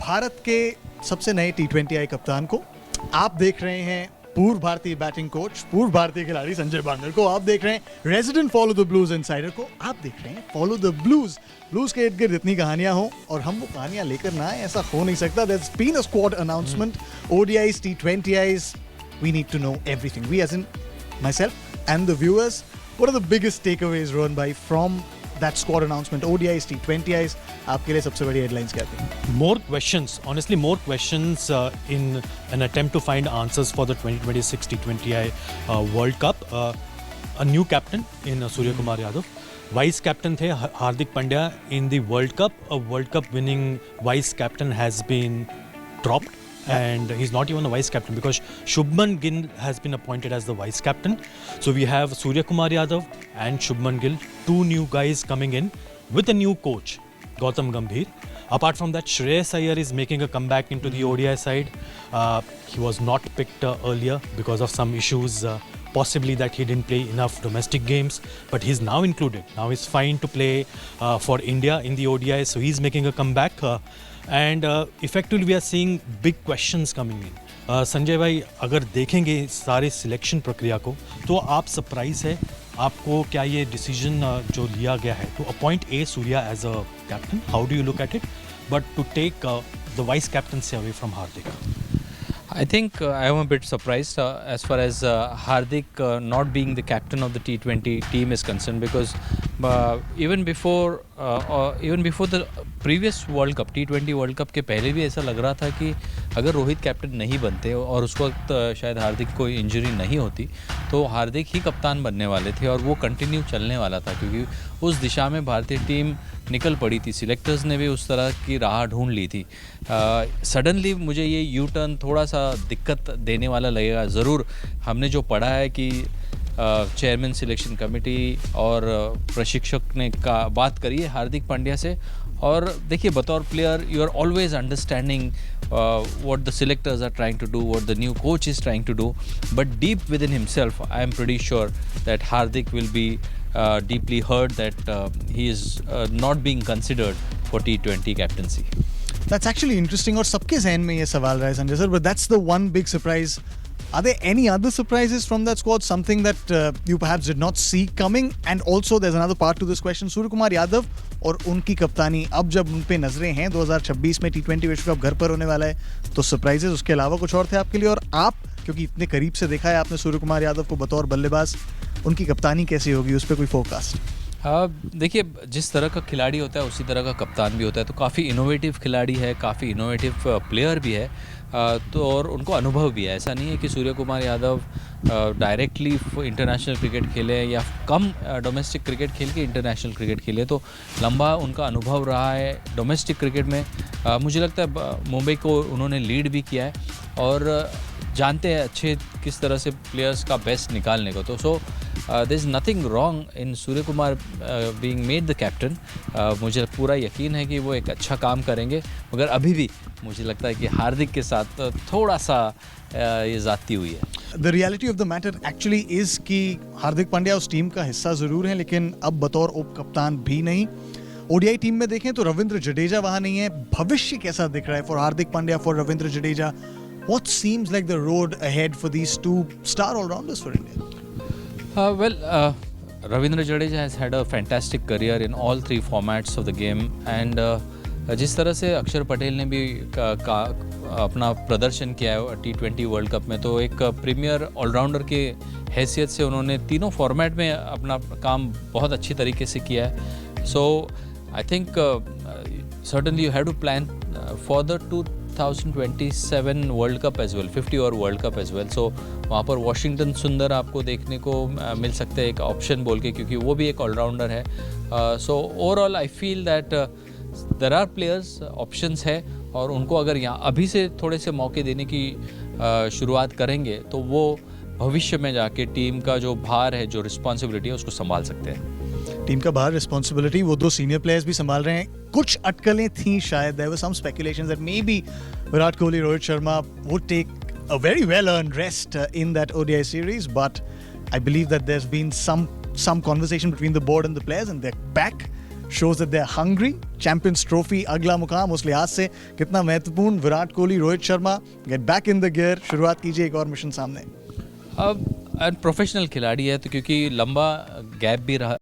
भारत के सबसे नए T20I कप्तान को, आप देख रहे हैं पूर्व भारतीय बैटिंग कोच, पूर्व भारतीय खिलाड़ी संजय बांगर को, आप देख रहे हैं resident follow the blues insider को, आप देख रहे हैं फॉलो द ब्लूज। ब्लूज के इर्द गिर्द इतनी कहानियां हो और हम वो कहानियां लेकर ना आए, ऐसा हो नहीं सकता। There's been a squad announcement, ODIs, T20Is, we need to know everything. We as in myself and the viewers, what are the biggest takeaways, Rohan bhai, from that squad announcement? ODIs, T20Is, आपके लिए सबसे बड़ी headlines क्या थी? More questions, honestly, more questions in an attempt to find answers for the 2026 T20I World Cup. A new captain in Surya Kumar Yadav. Vice captain थे Hardik Pandya in the World Cup. A World Cup winning vice captain has been dropped. And he's not even a vice captain because Shubman Gill has been appointed as the vice captain. So we have Surya Kumar Yadav and Shubman Gill, two new guys coming in with a new coach, Gautam Gambhir. Apart from that, Shreyas Iyer is making a comeback into the ODI side. He was not picked earlier because of some issues, possibly that he didn't play enough domestic games, but he's now included. Now he's fine to play for India in the ODI, so he's making a comeback. And effectively we are seeing big questions coming in. Sanjay भाई, अगर देखेंगे सारे selection प्रक्रिया को तो आप surprise है, आपको क्या ये डिसीजन जो लिया गया है to appoint a Surya as a captain, how do you look at it, but to take the vice captaincy away from Hardik? I think I am a bit surprised as far as Hardik not being the captain of the T20 team is concerned, because even before the previous World Cup, T20 World Cup के पहले भी ऐसा लग रहा था कि अगर Rohit captain नहीं बनते और उस वक्त शायद हार्दिक को इंजरी नहीं होती तो हार्दिक ही कप्तान बनने वाले थे और वो कंटिन्यू चलने वाला था, क्योंकि उस दिशा में भारतीय टीम निकल पड़ी थी। सिलेक्टर्स ने भी उस तरह की राह ढूंढ ली थी। सडनली मुझे ये यू टर्न थोड़ा सा दिक्कत देने वाला लगेगा। ज़रूर हमने जो पढ़ा है कि चेयरमैन सिलेक्शन कमेटी और प्रशिक्षक ने बात करी है हार्दिक पांड्या से, और देखिए बतौर player you are always understanding what the selectors are trying to do, what the new coach is trying to do, but deep within himself I am pretty sure that Hardik will be deeply hurt that he is not being considered for T20 captaincy. That's actually interesting, और सबके ज़हन में ये सवाल रहा है Sanjay sir, but that's the one big surprise. Are there any other surprises from that squad? Something that you perhaps did not see coming? And also there's another part to this question. Surya Kumar Yadav और उनकी कप्तानी, अब जब उन पे नजरें हैं 2026 में T20 विश्व कप घर पर होने वाला है, तो सरप्राइजेस उसके अलावा कुछ और थे आपके लिए? और आप क्योंकि इतने करीब से देखा है आपने सूर्य कुमार यादव को बतौर बल्लेबाज, उनकी कप्तानी कैसी होगी, उस पर कोई फोरकास्ट? देखिए जिस तरह का खिलाड़ी होता है उसी तरह का कप्तान भी होता है, तो काफ़ी इनोवेटिव खिलाड़ी है, काफ़ी इनोवेटिव प्लेयर भी है, तो और उनको अनुभव भी है। ऐसा नहीं है कि Surya Kumar Yadav directly international cricket खेले या कम डोमेस्टिक क्रिकेट खेल के इंटरनेशनल क्रिकेट खेले, तो लंबा उनका अनुभव रहा है डोमेस्टिक क्रिकेट में। मुझे लगता है मुंबई को उन्होंने लीड भी किया है और जानते हैं अच्छे किस तरह से प्लेयर्स का बेस्ट निकालने को। तो so there is nothing wrong in Surya Kumar being made the captain. मुझे पूरा यकीन है कि वो एक अच्छा काम करेंगे, मगर अभी भी मुझे लगता है कि हार्दिक के साथ थोड़ा सा ये ज़्यादती हुई है। The reality of the matter actually is कि हार्दिक पांड्या उस टीम का हिस्सा ज़रूर है, लेकिन अब बतौर उप कप्तान भी नहीं। ओडीआई टीम में देखें तो रविंद्र जडेजा वहाँ नहीं है। भविष्य कैसा दिख रहा है for Hardik Pandya, for Ravindra Jadeja? What seems like the road ahead for these two star all-rounders for India? Ravindra Jadeja has had a fantastic career in all three formats of the game, and जिस तरह से अक्षर पटेल ने भी अपना प्रदर्शन किया है T20 वर्ल्ड कप में, तो एक प्रीमियर ऑलराउंडर के हैसियत से उन्होंने तीनों फॉर्मेट में अपना काम बहुत अच्छी तरीके से किया है। So I think certainly you have to plan for the 2027 world cup as well, 50 और world cup as well. So वहाँ पर वॉशिंगटन सुंदर आपको देखने को मिल सकते हैं एक ऑप्शन बोल के, क्योंकि वो भी एक ऑलराउंडर है। So overall I feel that there are players, options है, और उनको अगर यहाँ अभी से थोड़े से मौके देने की शुरुआत करेंगे तो वो भविष्य में जाके टीम का जो भार है, जो रिस्पॉन्सिबिलिटी है, उसको संभाल सकते हैं। टीम का बाहर रिस्पॉन्सिबिलिटी वो दो सीनियर प्लेयर्स भी संभाल रहे हैं। कुछ अटकलें थी शायद, there were some speculations that maybe Virat Kohli, Rohit Sharma would take a very well earned rest in that ODI series, but I believe that there's been some conversation between the board and the players, and they're back shows that they're hungry. Champions Trophy अगला मुकाम उस लिहाज से कितना महत्वपूर्ण. Virat Kohli, Rohit Sharma get back in the gear. शुरुआत कीजिए एक और मिशन सामने. अब प्रोफेशनल खिलाड़ी है तो क्योंकि लंबा गैप भी रहा